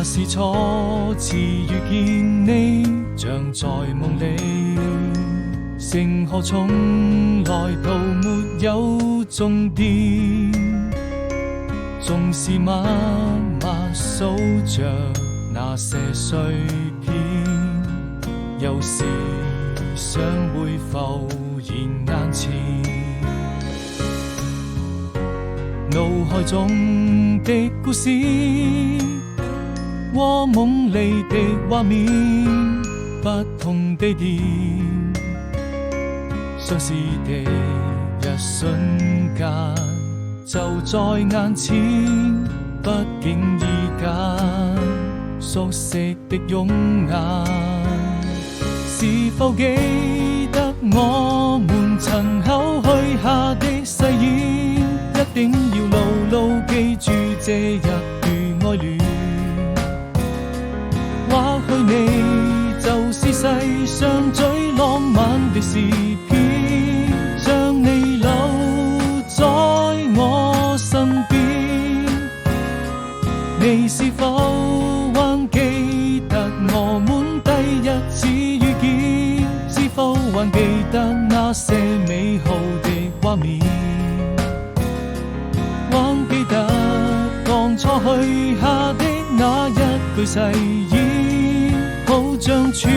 那是初次遇見你，像在夢裏。星河從來都沒有終點，縱是默默數着那些碎片，有時想會浮現眼前。腦海中的故事和夢裏的畫面，不同地點，相似的一瞬間就在眼前，不經意間熟悉的容顏，是否記得我們曾口許下的誓言，一定要牢牢記住這一段愛戀。或許你就是世上最浪漫的詩篇，將你留在我身邊。你是否還記得我們第一次遇見？是否還記得那些美好的畫面？還記得當初許下的那一句誓言，好像傳